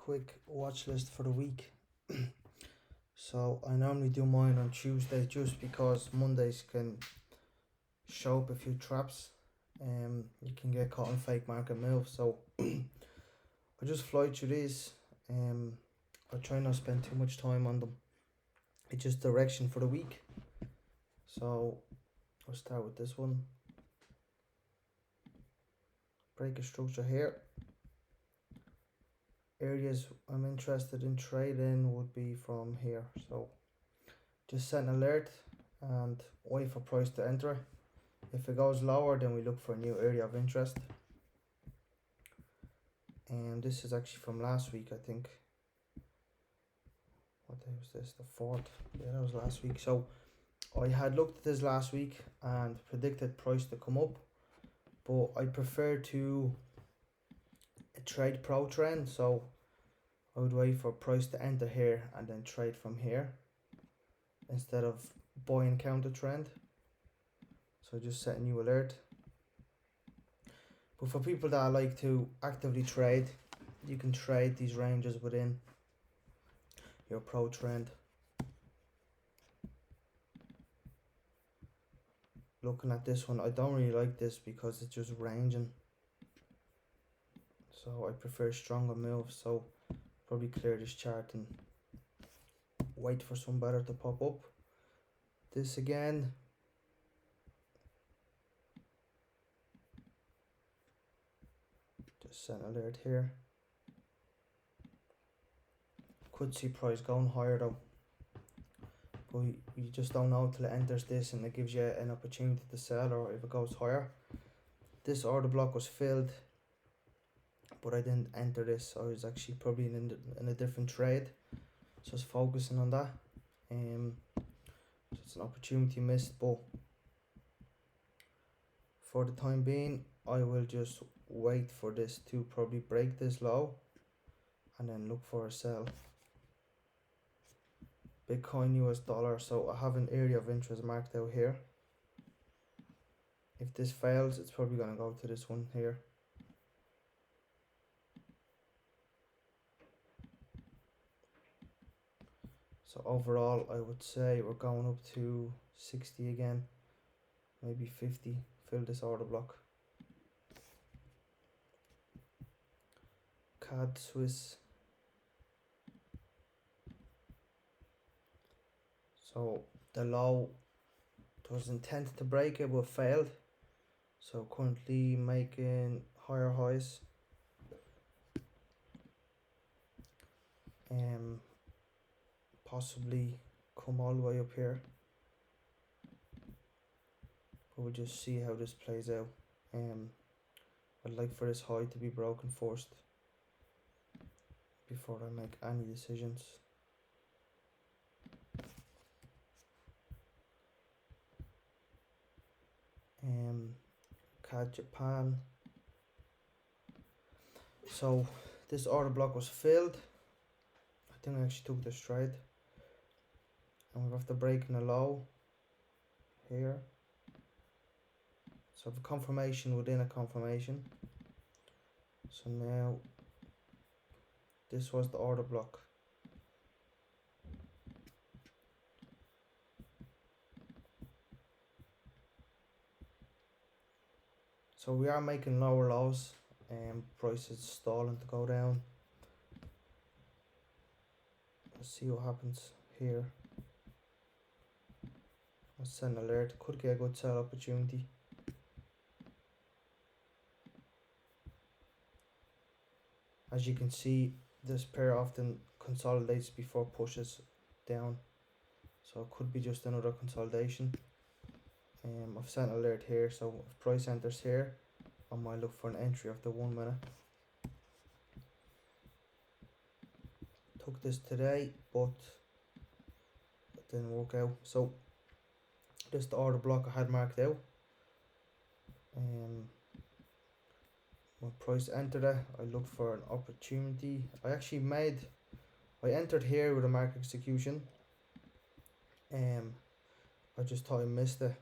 quick watch list for the week. So I normally do mine on Tuesday just because Mondays can show up a few traps. You can get caught on fake market moves. So I just fly through these. I try not to spend too much time on them. It's just direction for the week. So I'll start with this one. Break a structure here. Areas I'm interested in trading would be from here. So just set an alert and wait for price to enter. If it goes lower, then we look for a new area of interest. And this is actually from last week, I think. What day was this? The 4th. Yeah, that was last week. So I had looked at this last week and predicted price to come up, but I prefer to trade pro trend. So I would wait for price to enter here and then trade from here instead of buying counter trend. So just set a new alert. But for people that like to actively trade, you can trade these ranges within your pro trend. Looking at this one, I don't really like this because it's just ranging. So I prefer stronger moves. So probably clear this chart and wait for some better to pop up. This again. Just set an alert here. Could see price going higher though. But you just don't know till it enters this and it gives you an opportunity to sell, or if it goes higher. This order block was filled, but I didn't enter this. I was actually probably in a different trade. Just focusing on that. So it's an opportunity missed, but for the time being, I will just wait for this to probably break this low and then look for a sell. Bitcoin US dollar, so I have an area of interest marked out here. If this fails, it's probably going to go to this one here. So overall, I would say we're going up to 60 again, maybe 50, fill this order block. CAD Swiss. So the low was intended to break it but failed. So currently making higher highs. Possibly come all the way up here. But we'll just see how this plays out. I'd like for this high to be broken first before I make any decisions. CAD Japan. So this order block was filled. I think I actually took this trade. And we have to break in a low here. So the confirmation within a confirmation. So now this was the order block. So we are making lower lows and prices stalling to go down. Let's see what happens here. Let's send an alert. Could get a good sell opportunity. As you can see, this pair often consolidates before pushes down. So it could be just another consolidation. I've sent an alert here, so if price enters here, I might look for an entry after 1 minute. Took this today, but it didn't work out. So this is the order block I had marked out. When price entered it, I looked for an opportunity. I entered here with a market execution. I just thought I missed it.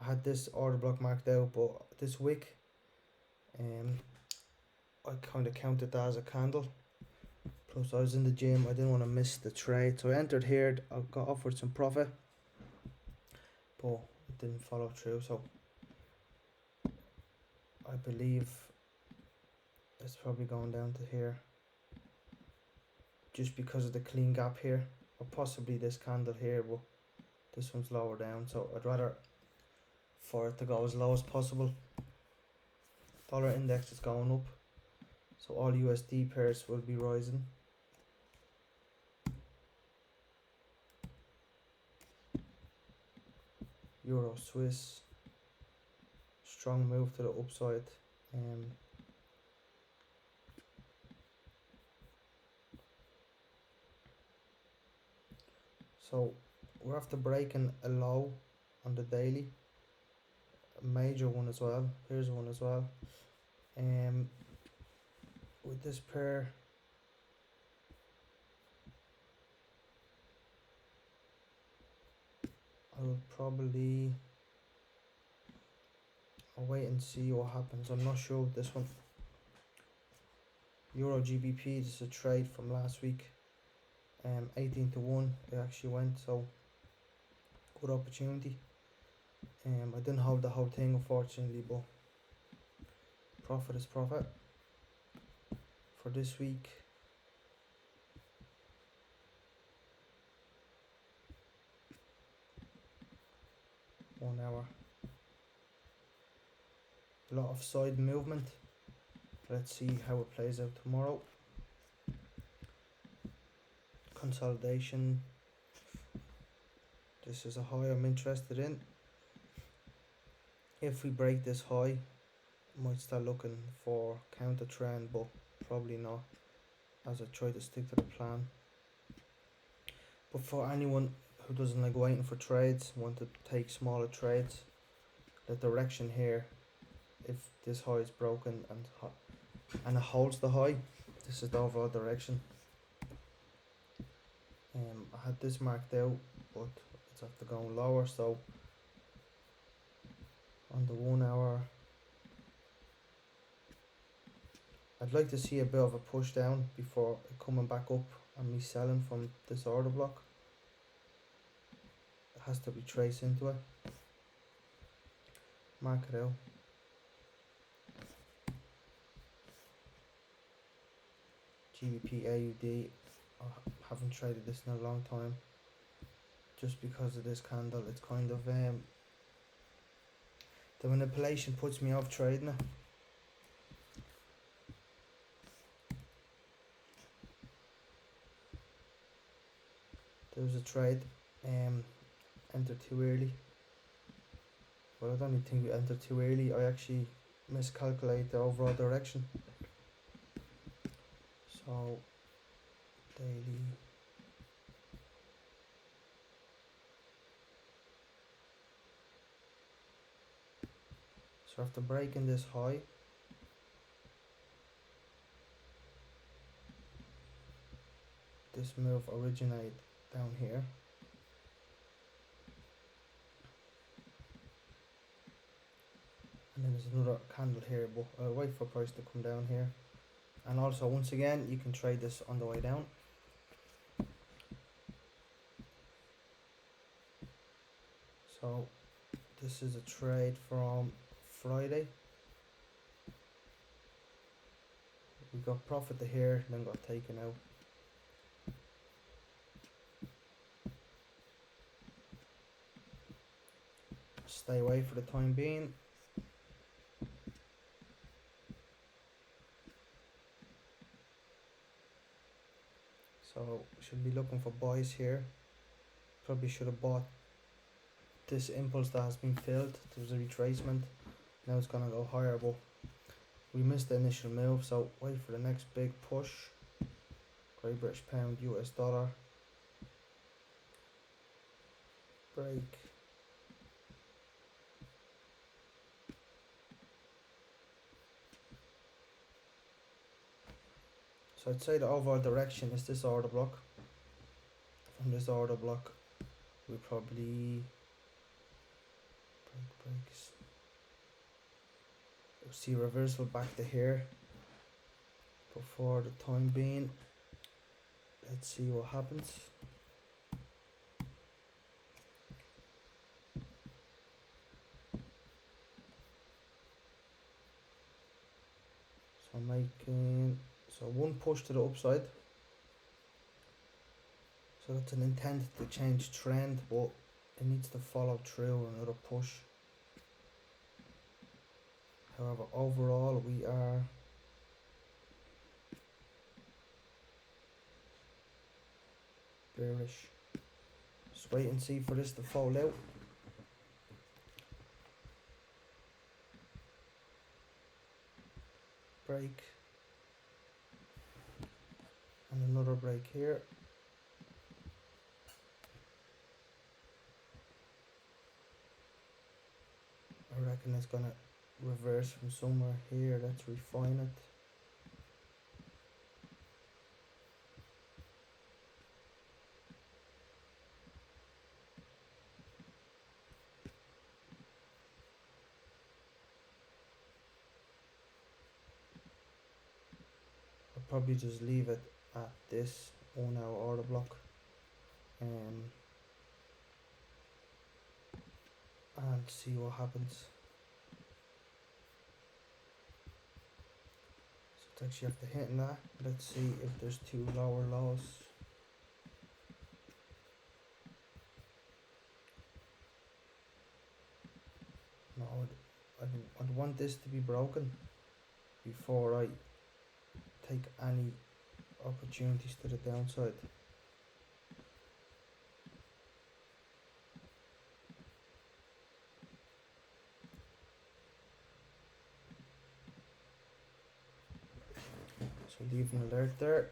I had this order block marked out, but this wick, I kind of counted that as a candle. Plus I was in the gym, I didn't want to miss the trade, so I entered here. I got offered some profit, but it didn't follow through, so I believe it's probably going down to here just because of the clean gap here, or possibly this candle here, but this one's lower down, so I'd rather for it to go as low as possible. Dollar index is going up, so all USD pairs will be rising. Euro Swiss, strong move to the upside. So we're after breaking a low on the daily, a major one as well. Here's one as well. With this pair, I'll wait and see what happens. I'm not sure with this one. Euro GBP, this is a trade from last week. 18 to 1 it actually went, so good opportunity. I didn't hold the whole thing unfortunately, but profit is profit. For this week, one hour, a lot of side movement. Let's see how it plays out tomorrow. Consolidation. This is a high I'm interested in. If we break this high, I might start looking for counter trend, but probably not, as I try to stick to the plan. But for anyone who doesn't like waiting for trades, want to take smaller trades, the direction here, if this high is broken and it holds the high, this is the overall direction. I had this marked out, but it's after going lower, so on the 1 hour, I'd like to see a bit of a push down before it coming back up and me selling from this order block. It has to be traced into it. Mark it out. GBP AUD, I haven't traded this in a long time, just because of this candle. It's kind of the manipulation puts me off trading it. There was a trade, entered too early. Well, I don't even think we entered too early. I actually miscalculated the overall direction. So daily. So after breaking this high, this move originated down here. And then there's another candle here, but I'll wait for price to come down here. And also, once again, you can trade this on the way down. So this is a trade from Friday. We got profit to here, then got taken out. Stay away for the time being. So should be looking for buys here. Probably should have bought this impulse that has been filled. There was a retracement. Now it's gonna go higher, but we missed the initial move, so wait for the next big push. Great British Pound, US dollar. Break. So I'd say the overall direction is this order block. From this order block, we probably breaks. We'll see reversal back to here. But for the time being, let's see what happens. So I'm making one push to the upside. So that's an intent to change trend, but it needs to follow through another push. However, overall we are bearish. Just wait and see for this to fall out. Break. And another break here. I reckon it's gonna reverse from somewhere here. Let's refine it. I'll probably just leave it at this 1 hour order block. And see what happens. So it's actually after hitting that. Let's see if there's two lower lows. No, I'd want this to be broken before I take any opportunities to the downside. So leave an alert there.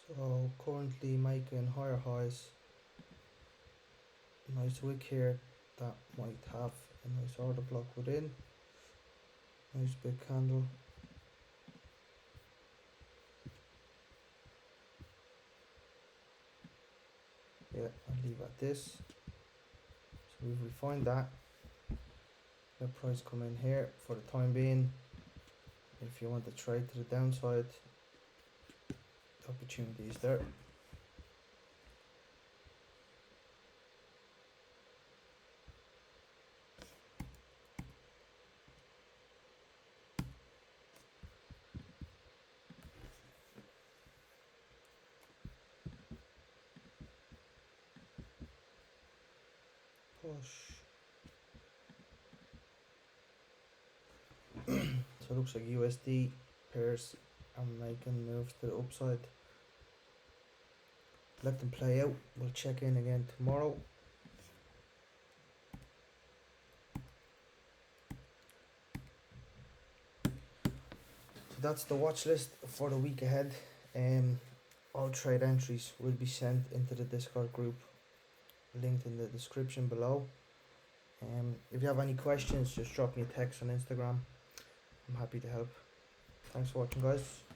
So currently making higher highs. Nice wick here that might have a nice order block within. Nice big candle. Yeah, I'll leave at this. So we've refined that. Let price come in here for the time being. If you want to trade to the downside, the opportunity is there. Push. So it looks like USD pairs are making moves to the upside. Let them play out. We'll check in again tomorrow. So that's the watch list for the week ahead. All trade entries will be sent into the Discord group, linked in the description below. If you have any questions, just drop me a text on Instagram. I'm happy to help. Thanks for watching, guys.